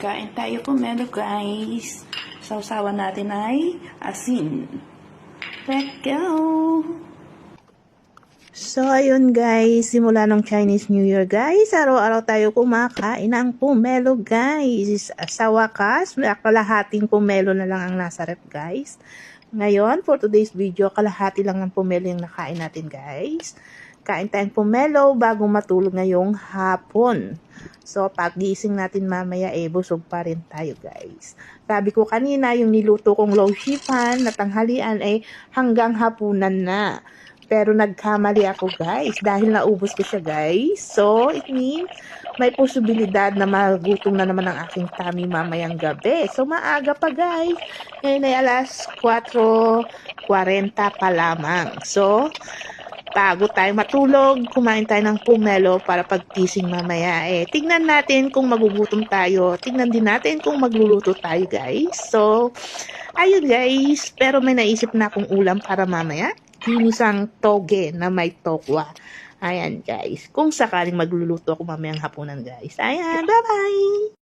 Kain tayo pomelo guys. Sausawan natin ay asin. Let's go! So, ayun guys, simula ng Chinese New Year guys, araw-araw tayo kumakain ng pomelo guys. Sa wakas, kalahating pomelo na lang ang nasa rep guys. Ngayon, for today's video, kalahati lang ng pomelo yung nakain natin guys. Kain tayong pomelo bago matulog ngayong hapon. So, pag-gising natin mamaya, busog pa rin tayo guys. Sabi ko kanina, yung niluto kong lawsipan na tanghalian hanggang hapunan na. Pero nagkamali ako guys dahil naubos ko siya guys. So, it means may posibilidad na magutom na naman ang aking tummy mamayang gabi. So, maaga pa guys. Ngayon ay alas 4:40 pa lamang. So, bago tayo matulog, kumain tayo ng pomelo para pagkising mamaya. Tignan natin kung magugutom tayo. Tignan din natin kung magluluto tayo guys. So, ayun guys. Pero may naisip na akong ulam para mamaya. Ginisang toge na may tokwa. Ayan guys. Kung sakaling magluluto ako mamayang hapunan guys. Ayan, bye-bye!